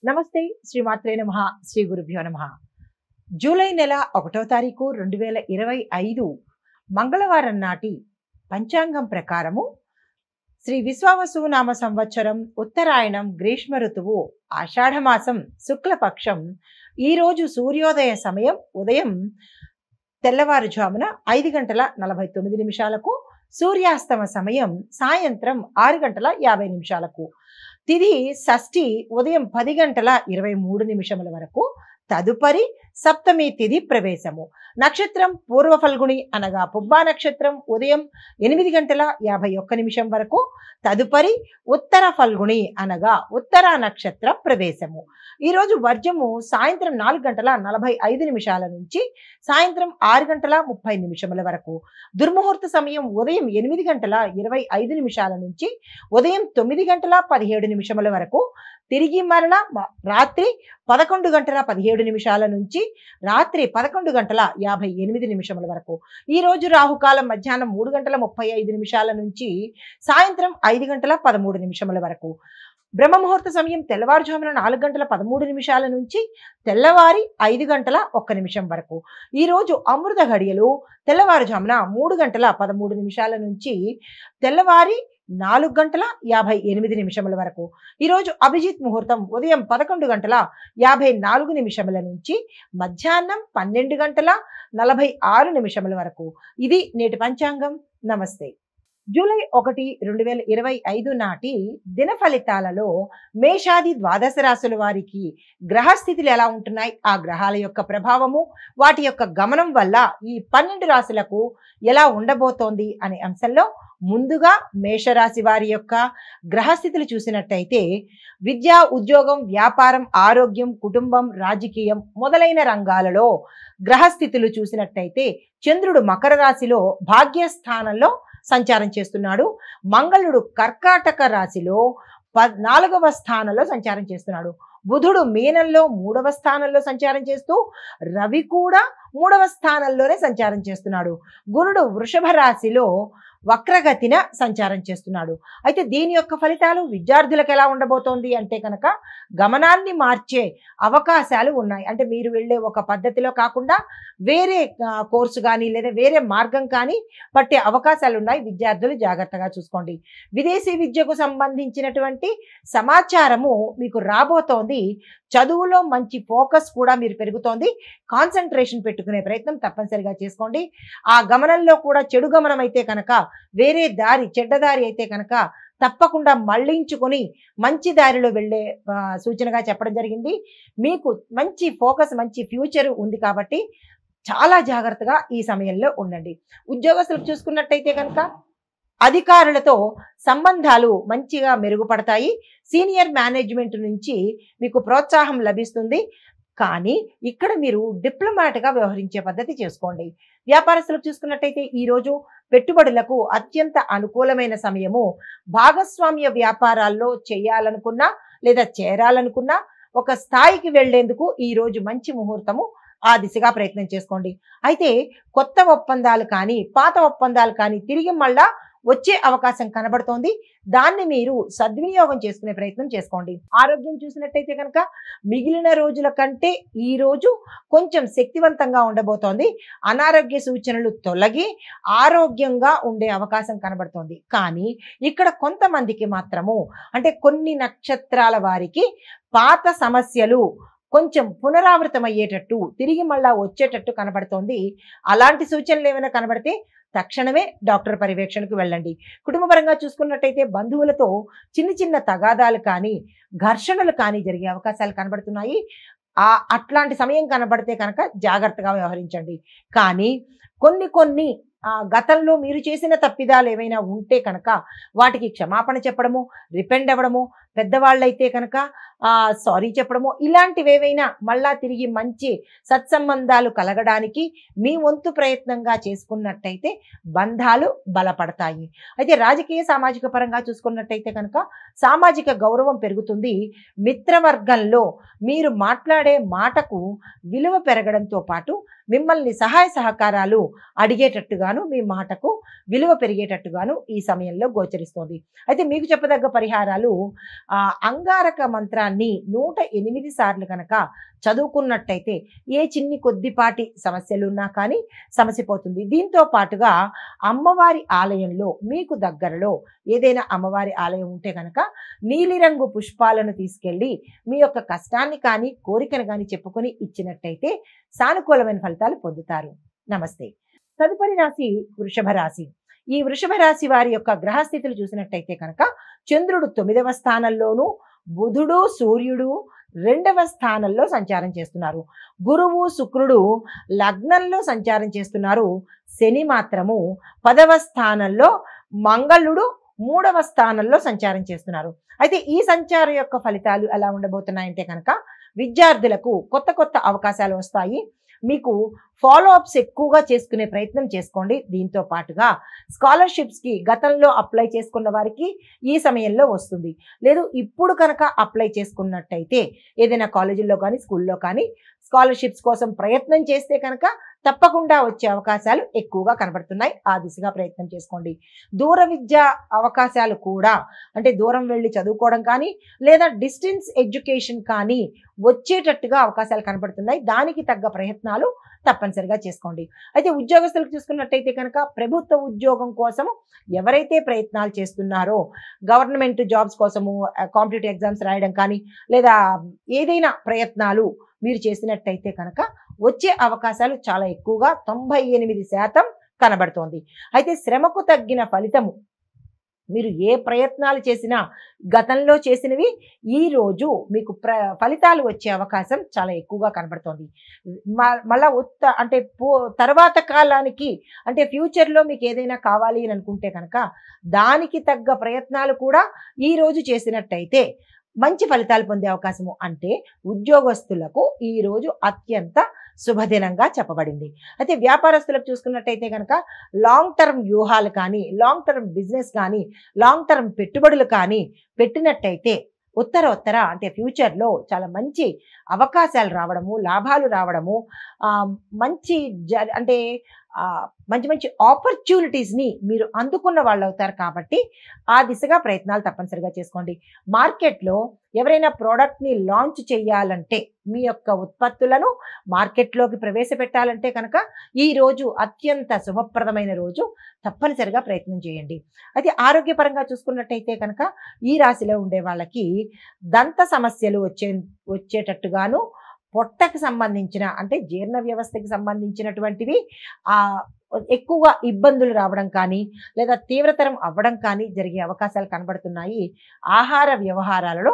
నమస్తే శ్రీమాత్రే నమః శ్రీ గురుభ్యో నమః జూలై నెల 1వ తారీఖు 2025 మంగళవారం నాటి పంచాంగం ప్రకారము శ్రీ విశ్వావసు నామ సంవత్సరం ఉత్తరాయణం గ్రీష్మ ఋతువు ఆషాఢమాసం శుక్లపక్షం ఈ రోజు సూర్యోదయ సమయం ఉదయం తెల్లవారుజామున 5:49 సూర్యాస్తమ సమయం సాయంత్రం 6:50 తిథి షష్ఠి ఉదయం 10:23 వరకు తదుపరి సప్తమి తిథి ప్రవేశము నక్షత్రం పూర్వ ఫల్గుణి అనగా పుబ్బా నక్షత్రం ఉదయం 8:51 వరకు తదుపరి ఉత్తర ఫల్గుణి అనగా ఉత్తర నక్షత్ర ప్రవేశము ఈ రోజు వర్జము సాయంత్రం 4:45 నుంచి సాయంత్రం 6:30 వరకు దుర్ముహూర్త సమయం ఉదయం 8:25 నుంచి ఉదయం 9:17 వరకు తిరిగి మరల రాత్రి 11:17 నుంచి రాత్రి 11:58 వరకు ఈ రోజు రాహుకాలం మధ్యాహ్నం 3:35 నుంచి సాయంత్రం 5:13 వరకు బ్రహ్మముహూర్త సమయం తెల్లవారుజామున 4:13 నుంచి తెల్లవారి 5:01 వరకు ఈ రోజు అమృత ఘడియలు తెల్లవారుజామున 3:13 నుంచి తెల్లవారి 4:58 వరకు ఈ రోజు అభిజిత్ ముహూర్తం ఉదయం 11:54 నుంచి మధ్యాహ్నం 12:46 వరకు ఇది నేటి పంచాంగం. నమస్తే. జూలై 1, 2025 నాటి దిన ఫలితాలలో మేషాది ద్వాదశ రాశుల వారికి గ్రహస్థితులు ఎలా ఉంటున్నాయి, ఆ గ్రహాల యొక్క ప్రభావము వాటి యొక్క గమనం వల్ల ఈ 12 రాశులకు ఎలా ఉండబోతోంది అనే అంశంలో ముందుగా మేషరాశి వారి యొక్క గ్రహస్థితులు చూసినట్టయితే విద్య, ఉద్యోగం, వ్యాపారం, ఆరోగ్యం, కుటుంబం, రాజకీయం మొదలైన రంగాలలో గ్రహస్థితులు చూసినట్టయితే చంద్రుడు మకర రాశిలో భాగ్యస్థానంలో సంచారం చేస్తున్నాడు. మంగళుడు కర్కాటక రాశిలో 4వ స్థానంలో సంచారం చేస్తున్నాడు. బుధుడు మీనంలో 3వ స్థానంలో సంచారం చేస్తూ రవి కూడా 3వ స్థానంలోనే సంచారం చేస్తున్నాడు. గురుడు వృషభ రాశిలో వక్రగతిన సంచారం చేస్తున్నాడు. అయితే దీని యొక్క ఫలితాలు విద్యార్థులకు ఎలా ఉండబోతోంది అంటే కనుక గమనాన్ని మార్చే అవకాశాలు ఉన్నాయి. అంటే మీరు వెళ్ళే ఒక పద్ధతిలో కాకుండా వేరే కోర్సు కానీ లేదా వేరే మార్గం కానీ పట్టే అవకాశాలు ఉన్నాయి. విద్యార్థులు జాగ్రత్తగా చూసుకోండి. విదేశీ విద్యకు సంబంధించినటువంటి సమాచారము మీకు రాబోతోంది. చదువులో మంచి ఫోకస్ కూడా మీరు పెరుగుతోంది. కాన్సన్ట్రేషన్ పెట్టుకునే ప్రయత్నం తప్పనిసరిగా చేసుకోండి. ఆ గమనంలో కూడా చెడు గమనం అయితే కనుక వేరే దారి, చెడ్డదారి అయితే కనుక తప్పకుండా మళ్లించుకొని మంచి దారిలో వెళ్ళే సూచనగా చెప్పడం జరిగింది. మీకు మంచి ఫోకస్, మంచి ఫ్యూచర్ ఉంది కాబట్టి చాలా జాగ్రత్తగా ఈ సమయంలో ఉండండి. ఉద్యోగస్తులకు చూసుకున్నట్టయితే కనుక అధికారులతో సంబంధాలు మంచిగా మెరుగుపడతాయి. సీనియర్ మేనేజ్మెంట్ నుంచి మీకు ప్రోత్సాహం లభిస్తుంది. కానీ ఇక్కడ మీరు డిప్లొమాట్గా వ్యవహరించే పద్ధతి చేసుకోండి. వ్యాపారస్తులకు చూసుకున్నట్టయితే ఈరోజు పెట్టుబడులకు అత్యంత అనుకూలమైన సమయము. భాగస్వామ్య వ్యాపారాల్లో చేయాలనుకున్నా లేదా చేరాలనుకున్నా ఒక స్థాయికి వెళ్లేందుకు ఈరోజు మంచి ముహూర్తము. ఆ దిశగా ప్రయత్నం చేసుకోండి. అయితే కొత్త ఒప్పందాలు కానీ పాత ఒప్పందాలు కానీ తిరిగి మళ్ళా వచ్చే అవకాశం కనబడుతోంది. దాన్ని మీరు సద్వినియోగం చేసుకునే ప్రయత్నం చేసుకోండి. ఆరోగ్యం చూసినట్టయితే కనుక మిగిలిన రోజుల కంటే ఈ రోజు కొంచెం శక్తివంతంగా ఉండబోతోంది. అనారోగ్య సూచనలు తొలగి ఆరోగ్యంగా ఉండే అవకాశం కనబడుతోంది. కానీ ఇక్కడ కొంతమందికి మాత్రము అంటే కొన్ని నక్షత్రాల వారికి పాత సమస్యలు కొంచెం పునరావృతం అయ్యేటట్టు తిరిగి మళ్ళా వచ్చేటట్టు కనబడుతోంది. అలాంటి సూచనలు ఏమైనా కనబడితే తక్షణమే డాక్టర్ పర్యవేక్షణకు వెళ్ళండి. కుటుంబపరంగా చూసుకున్నట్టయితే బంధువులతో చిన్న చిన్న తగాదాలు కానీ ఘర్షణలు కానీ జరిగే అవకాశాలు కనబడుతున్నాయి. అట్లాంటి సమయం కనబడితే కనుక జాగ్రత్తగా వ్యవహరించండి. కానీ కొన్ని గతంలో మీరు చేసిన తప్పిదాలు ఏమైనా ఉంటే కనుక వాటికి క్షమాపణ చెప్పడము, రిపెండ్ అవ్వడము, పెద్దవాళ్ళైతే కనుక సారీ చెప్పడము, ఇలాంటివి ఏవైనా మళ్ళా తిరిగి మంచి సత్సంబంధాలు కలగడానికి మీ వంతు ప్రయత్నంగా చేసుకున్నట్టయితే బంధాలు బలపడతాయి. అయితే రాజకీయ సామాజిక పరంగా చూసుకున్నట్టయితే కనుక సామాజిక గౌరవం పెరుగుతుంది. మిత్రవర్గంలో మీరు మాట్లాడే మాటకు విలువ పెరగడంతో పాటు మిమ్మల్ని సహాయ సహకారాలు అడిగేటట్టుగాను మీ మాటకు విలువ పెరిగేటట్టుగాను ఈ సమయంలో గోచరిస్తోంది. అయితే మీకు చెప్పదగ్గ పరిహారాలు అంగారక మంత్రాన్ని 108 సార్లు కనుక చదువుకున్నట్టయితే ఏ చిన్ని కొద్దిపాటి సమస్యలు ఉన్నా కానీ సమస్య పోతుంది. దీంతో పాటుగా అమ్మవారి ఆలయంలో మీకు దగ్గరలో ఏదైనా అమ్మవారి ఆలయం ఉంటే కనుక నీలిరంగు పుష్పాలను తీసుకెళ్ళి మీ యొక్క కష్టాన్ని కానీ కోరికను కానీ చెప్పుకొని ఇచ్చినట్టయితే సానుకూలమైన ఫలితాలు పొందుతారు. నమస్తే. తదుపరి రాశి వృషభ రాశి. ఈ వృషభ రాశి వారి యొక్క గ్రహస్థితులు చూసినట్టయితే కనుక చంద్రుడు 9వ స్థానంలోను, బుధుడు సూర్యుడు 2వ స్థానంలో సంచారం చేస్తున్నారు. గురువు శుక్రుడు లగ్నంలో సంచారం చేస్తున్నారు. శని మాత్రము 10వ స్థానంలో, మంగళుడు 3వ స్థానంలో సంచారం చేస్తున్నారు. అయితే ఈ సంచారం యొక్క ఫలితాలు ఎలా ఉండబోతున్నాయంటే కనుక విద్యార్థులకు కొత్త కొత్త అవకాశాలు వస్తాయి. మీకు ఫాలో అప్స్ ఎక్కువగా చేసుకునే ప్రయత్నం చేసుకోండి. దీంతో పాటుగా స్కాలర్షిప్స్కి గతంలో అప్లై చేసుకున్న వారికి ఈ సమయంలో వస్తుంది. లేదు ఇప్పుడు కనుక అప్లై చేసుకున్నట్టయితే ఏదైనా కాలేజీల్లో కానీ స్కూల్లో కానీ స్కాలర్షిప్స్ కోసం ప్రయత్నం చేస్తే కనుక తప్పకుండా వచ్చే అవకాశాలు ఎక్కువగా కనబడుతున్నాయి. ఆ దిశగా ప్రయత్నం చేసుకోండి. దూర విద్య అవకాశాలు కూడా, అంటే దూరం వెళ్ళి చదువుకోవడం కానీ లేదా డిస్టెన్స్ ఎడ్యుకేషన్ కానీ వచ్చేటట్టుగా అవకాశాలు కనబడుతున్నాయి. దానికి తగ్గ ప్రయత్నాలు తప్పనిసరిగా చేసుకోండి. అయితే ఉద్యోగస్తులకు చూసుకున్నట్టయితే కనుక ప్రభుత్వ ఉద్యోగం కోసము ఎవరైతే ప్రయత్నాలు చేస్తున్నారో, గవర్నమెంట్ జాబ్స్ కోసము కాంపిటేటివ్ ఎగ్జామ్స్ రాయడం కానీ లేదా ఏదైనా ప్రయత్నాలు మీరు చేసినట్టయితే కనుక వచ్చే అవకాశాలు చాలా ఎక్కువగా 98% కనబడుతోంది. అయితే శ్రమకు తగ్గిన ఫలితము, మీరు ఏ ప్రయత్నాలు చేసినా గతంలో చేసినవి ఈరోజు మీకు ఫలితాలు వచ్చే అవకాశం చాలా ఎక్కువగా కనబడుతోంది. మళ్ళా అంటే తర్వాత కాలానికి, అంటే ఫ్యూచర్లో మీకు ఏదైనా కావాలి అని అనుకుంటే కనుక దానికి తగ్గ ప్రయత్నాలు కూడా ఈరోజు చేసినట్టయితే మంచి ఫలితాలు పొందే అవకాశము. అంటే ఉద్యోగస్తులకు ఈరోజు అత్యంత శుభదినంగా చెప్పబడింది. అయితే వ్యాపారస్తులకు చూసుకున్నట్టయితే కనుక లాంగ్ టర్మ్ వ్యూహాలు కానీ, లాంగ్ టర్మ్ బిజినెస్ కానీ, లాంగ్ టర్మ్ పెట్టుబడులు కానీ పెట్టినట్టయితే ఉత్తర అంటే ఫ్యూచర్లో చాలా మంచి అవకాశాలు రావడము, లాభాలు రావడము, మంచి అంటే మంచి మంచి ఆపర్చునిటీస్ని మీరు అందుకున్న వాళ్ళు అవుతారు. కాబట్టి ఆ దిశగా ప్రయత్నాలు తప్పనిసరిగా చేసుకోండి. మార్కెట్లో ఎవరైనా ప్రోడక్ట్ని లాంచ్ చేయాలంటే, మీ యొక్క ఉత్పత్తులను మార్కెట్లోకి ప్రవేశపెట్టాలంటే కనుక ఈరోజు అత్యంత శుభప్రదమైన రోజు. తప్పనిసరిగా ప్రయత్నం చేయండి. అయితే ఆరోగ్యపరంగా చూసుకున్నట్టయితే కనుక ఈ రాశిలో ఉండే వాళ్ళకి దంత సమస్యలు వచ్చేటట్టుగాను, పొట్టకి సంబంధించిన అంటే జీర్ణ వ్యవస్థకి సంబంధించినటువంటివి ఎక్కువగా ఇబ్బందులు రావడం కానీ లేదా తీవ్రతరం అవ్వడం కానీ జరిగే అవకాశాలు కనబడుతున్నాయి. ఆహార వ్యవహారాలలో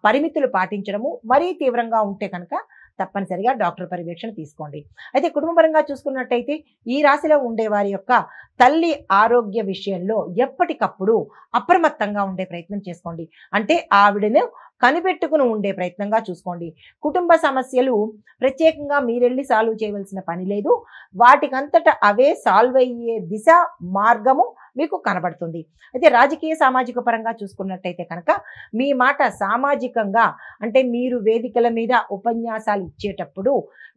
పరిమితులు పాటించడము, మరీ తీవ్రంగా ఉంటే కనుక తప్పనిసరిగా డాక్టర్ పర్యవేక్షణ తీసుకోండి. అయితే కుటుంబపరంగా చూసుకున్నట్టయితే ఈ రాశిలో ఉండే వారి యొక్క తల్లి ఆరోగ్య విషయంలో ఎప్పటికప్పుడు అప్రమత్తంగా ఉండే ప్రయత్నం చేసుకోండి. అంటే ఆవిడను కనిపెట్టుకుని ఉండే ప్రయత్నంగా చూసుకోండి. కుటుంబ సమస్యలు ప్రత్యేకంగా మీరెళ్ళి సాల్వ్ చేయవలసిన పని లేదు. వాటికంతట అవే సాల్వ్ అయ్యే దిశ మార్గము మీకు కనబడుతుంది. అయితే రాజకీయ సామాజిక పరంగా చూసుకున్నట్టయితే కనుక మీ మాట సామాజికంగా, అంటే మీరు వేదికల మీద ఉపన్యాసాలు ఇచ్చేటప్పుడు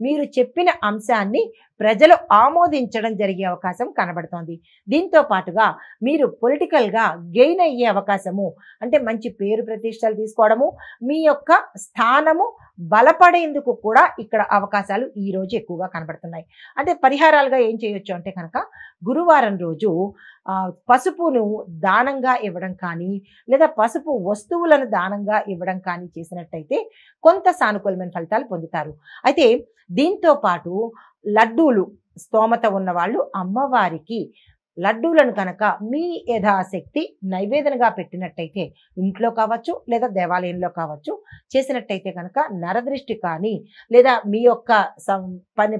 మీరు చెప్పిన అంశాన్ని ప్రజలు ఆమోదించడం జరిగే అవకాశం కనబడుతోంది. దీంతో పాటుగా మీరు పొలిటికల్గా గెయిన్ అయ్యే అవకాశము, అంటే మంచి పేరు ప్రతిష్టలు తీసుకోవడము, మీ యొక్క స్థానము బలపడేందుకు కూడా ఇక్కడ అవకాశాలు ఈ రోజు ఎక్కువగా కనబడుతున్నాయి. అంటే పరిహారాలుగా ఏం చేయొచ్చు అంటే కనుక గురువారం రోజు పసుపును దానంగా ఇవ్వడం కానీ లేదా పసుపు వస్తువులను దానంగా ఇవ్వడం కానీ చేసినట్టయితే కొంత సానుకూలమైన ఫలితాలు పొందుతారు. అయితే దీంతో పాటు లడ్డూలు స్తోమత ఉన్న వాళ్ళు అమ్మవారికి లడ్డూలను కనుక మీ యథాశక్తి నైవేదనగా పెట్టినట్టయితే, ఇంట్లో కావచ్చు లేదా దేవాలయంలో కావచ్చు చేసినట్టయితే కనుక నరదృష్టి కానీ లేదా మీ యొక్క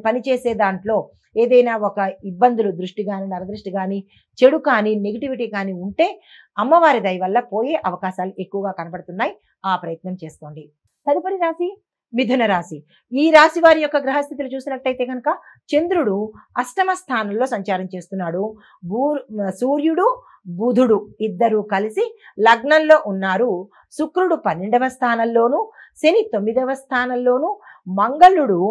పని చేసే దాంట్లో ఏదైనా ఒక ఇబ్బందులు, దృష్టి కానీ నరదృష్టి కానీ చెడు కానీ నెగిటివిటీ కానీ ఉంటే అమ్మవారి దయ వల్ల పోయే అవకాశాలు ఎక్కువగా కనబడుతున్నాయి. ఆ ప్రయత్నం చేసుకోండి. తదుపరి రాశి మిథున రాశి. ఈ రాశి వారి యొక్క గ్రహస్థితులు చూసినట్టయితే కనుక చంద్రుడు అష్టమ స్థానంలో సంచారం చేస్తున్నాడు. సూర్యుడు బుధుడు ఇద్దరు కలిసి లగ్నంలో ఉన్నారు. శుక్రుడు 12వ స్థానంలోను, శని 9వ స్థానంలోను, మంగళుడు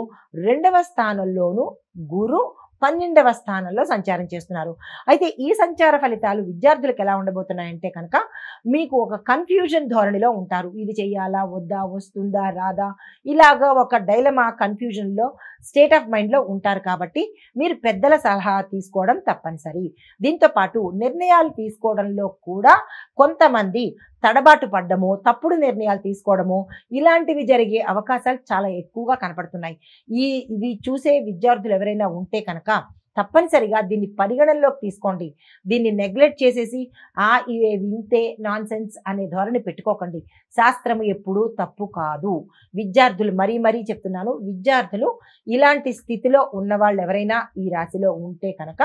2వ స్థానంలోను, గురు 12వ స్థానంలో సంచారం చేస్తున్నారు. అయితే ఈ సంచార ఫలితాలు విద్యార్థులకు ఎలా ఉండబోతున్నాయంటే కనుక మీకు ఒక కన్ఫ్యూజన్ ధోరణిలో ఉంటారు. ఇది చెయ్యాలా వద్దా, వస్తుందా రాదా, ఇలాగా ఒక డైలమా కన్ఫ్యూజన్లో స్టేట్ ఆఫ్ మైండ్లో ఉంటారు. కాబట్టి మీరు పెద్దల సలహా తీసుకోవడం తప్పనిసరి. దీంతో పాటు నిర్ణయాలు తీసుకోవడంలో కూడా కొంతమంది తడబాటు పడ్డము, తప్పుడు నిర్ణయాలు తీసుకోవడము, ఇలాంటివి జరిగే అవకాశాలు చాలా ఎక్కువగా కనపడుతున్నాయి. ఇది చూసే విద్యార్థులు ఎవరైనా ఉంటే కనుక తప్పనిసరిగా దీన్ని పరిగణనలోకి తీసుకోండి. దీన్ని నెగ్లెక్ట్ చేసేసి ఇవే వింతే నాన్ సెన్స్ అనే ధోరణి పెట్టుకోకండి. శాస్త్రము ఎప్పుడూ తప్పు కాదు. విద్యార్థులు మరీ చెప్తున్నాను, విద్యార్థులు ఇలాంటి స్థితిలో ఉన్నవాళ్ళు ఎవరైనా ఈ రాశిలో ఉంటే కనుక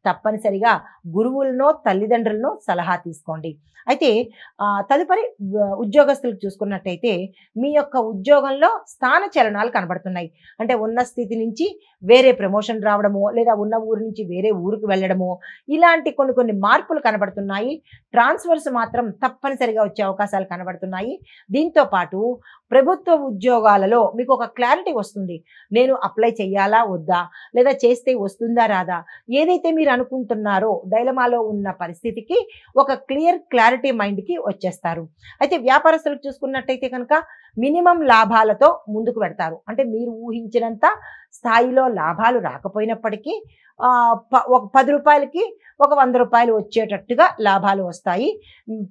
తప్పనిసరిగా గురువులనో తల్లిదండ్రులనో సలహా తీసుకోండి. అయితే తదుపరి ఉద్యోగస్తులకు చూసుకున్నట్టయితే మీ యొక్క ఉద్యోగంలో స్థాన చలనాలు కనబడుతున్నాయి. అంటే ఉన్న స్థితి నుంచి వేరే ప్రమోషన్ రావడమో, లేదా ఉన్న ఊరు నుంచి వేరే ఊరికి వెళ్ళడమో, ఇలాంటి కొన్ని మార్పులు కనబడుతున్నాయి. ట్రాన్స్ఫర్స్ మాత్రం తప్పనిసరిగా వచ్చే అవకాశాలు కనబడుతున్నాయి. దీంతో పాటు ప్రభుత్వ ఉద్యోగాలలో మీకు ఒక క్లారిటీ వస్తుంది. నేను అప్లై చేయాలా వద్దా, లేదా చేస్తే వస్తుందా రాదా, ఏదైతే మీరు అనుకుంటున్నారో డైలమాలో ఉన్న పరిస్థితికి ఒక క్లారిటీ మైండ్కి వచ్చేస్తారు. అయితే వ్యాపారస్తులకు చూసుకున్నట్టయితే కనుక మినిమం లాభాలతో ముందుకు పెడతారు. అంటే మీరు ఊహించినంత స్థాయిలో లాభాలు రాకపోయినప్పటికీ ఒక 10 రూపాయలకి ఒక 100 రూపాయలు వచ్చేటట్టుగా లాభాలు వస్తాయి.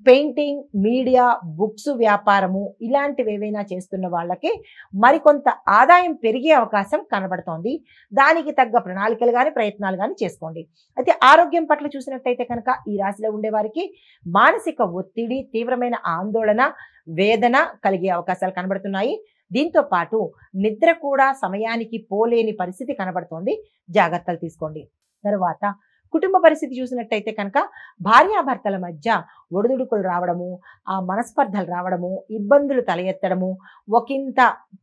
పెయింటింగ్, మీడియా, బుక్స్ వ్యాపారము ఇలాంటివి ఏవైనా చేస్తున్న వాళ్ళకి మరికొంత ఆదాయం పెరిగే అవకాశం కనబడుతోంది. దానికి తగ్గ ప్రణాళికలు కానీ ప్రయత్నాలు కానీ చేసుకోండి. అయితే ఆరోగ్యం పట్ల చూసినట్టయితే కనుక ఈ రాశిలో ఉండేవారికి మానసిక ఒత్తిడి, తీవ్రమైన ఆందోళన, వేదన కలిగే అవకాశాలు కనబడుతున్నాయి. దీంతో పాటు నిద్ర కూడా సమయానికి పోలేని పరిస్థితి కనబడుతోంది. జాగ్రత్తలు తీసుకోండి. తరువాత కుటుంబ పరిస్థితి చూసినట్టయితే కనుక భార్యాభర్తల మధ్య ఒడిదుడుకులు రావడము, మనస్పర్ధలు రావడము, ఇబ్బందులు తల ఎత్తడము ఒకంత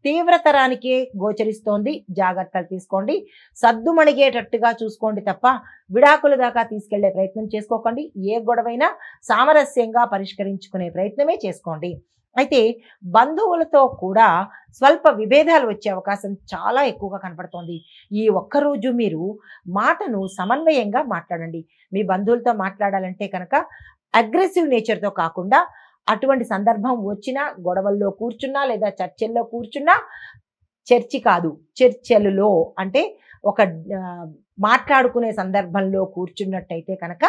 తీవ్రతరానికే గోచరిస్తోంది. జాగ్రత్తలు తీసుకోండి. సద్దుమణిగేటట్టుగా చూసుకోండి తప్ప విడాకుల దాకా తీసుకెళ్లే ప్రయత్నం చేసుకోకండి. ఏ గొడవైనా సామరస్యంగా పరిష్కరించుకునే ప్రయత్నమే చేసుకోండి. అయితే బంధువులతో కూడా స్వల్ప విభేదాలు వచ్చే అవకాశం చాలా ఎక్కువగా కనపడుతోంది. ఈ ఒక్కరోజు మీరు మాటను సమన్వయంగా మాట్లాడండి. మీ బంధువులతో మాట్లాడాలంటే కనుక అగ్రెసివ్ నేచర్తో కాకుండా, అటువంటి సందర్భం వచ్చినా గొడవల్లో కూర్చున్నా లేదా చర్చల్లో కూర్చున్నా, చర్చి కాదు చర్చలలో అంటే ఒక మాట్లాడుకునే సందర్భంలో కూర్చున్నట్టయితే కనుక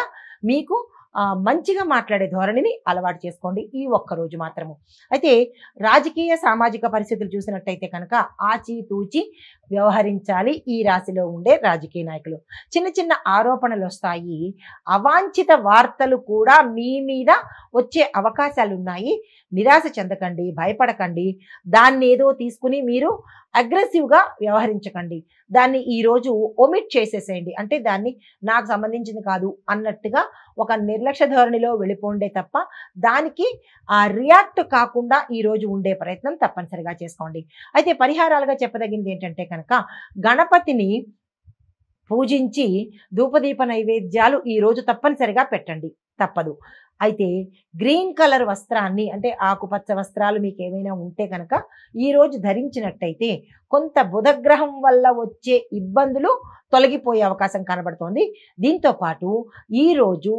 మీకు మంచిగా మాట్లాడే ధోరణిని అలవాటు చేసుకోండి ఈ ఒక్కరోజు మాత్రము. అయితే రాజకీయ సామాజిక పరిస్థితులు చూసినట్టయితే కనుక ఆచితూచి వ్యవహరించాలి ఈ రాశిలో ఉండే రాజకీయ నాయకులు. చిన్న ఆరోపణలు వస్తాయి. అవాంఛిత వార్తలు కూడా మీ మీద వచ్చే అవకాశాలు ఉన్నాయి. నిరాశ చెందకండి, భయపడకండి. దాన్ని ఏదో తీసుకుని మీరు అగ్రెసివ్గా వ్యవహరించకండి. దాన్ని ఈరోజు ఒమిట్ చేసేసేయండి. అంటే దాన్ని నాకు సంబంధించింది కాదు అన్నట్టుగా ఒక నిర్లక్ష్య ధోరణిలో వెళ్ళిపోండే తప్ప దానికి రియాక్ట్ కాకుండా ఈరోజు ఉండే ప్రయత్నం తప్పనిసరిగా చేసుకోండి. అయితే పరిహారాలుగా చెప్పదగింది ఏంటంటే కనుక గణపతిని పూజించి ధూపదీప నైవేద్యాలు ఈరోజు తప్పనిసరిగా పెట్టండి, తప్పదు. అయితే గ్రీన్ కలర్ వస్త్రాన్ని అంటే ఆకుపచ్చ వస్త్రాలు మీకు ఏమైనా ఉంటే కనుక ఈరోజు ధరించినట్టయితే కొంత బుధగ్రహం వల్ల వచ్చే ఇబ్బందులు తొలగిపోయే అవకాశం కనబడుతోంది. దీంతో పాటు ఈరోజు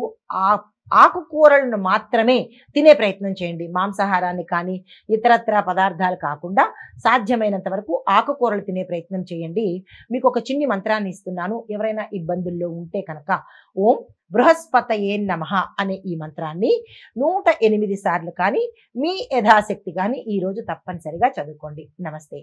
ఆకుకూరలను మాత్రమే తినే ప్రయత్నం చేయండి. మాంసాహారాన్ని కానీ ఇతరత్ర పదార్థాలు కాకుండా సాధ్యమైనంత వరకు ఆకుకూరలు తినే ప్రయత్నం చేయండి. మీకు ఒక చిన్ని మంత్రాన్ని ఇస్తున్నాను. ఎవరైనా ఇబ్బందుల్లో ఉంటే కనుక ఓం బృహస్పతయే నమః అనే ఈ మంత్రాన్ని 108 సార్లు కానీ మీ యథాశక్తి కానీ ఈరోజు తప్పనిసరిగా చదువుకోండి. నమస్తే.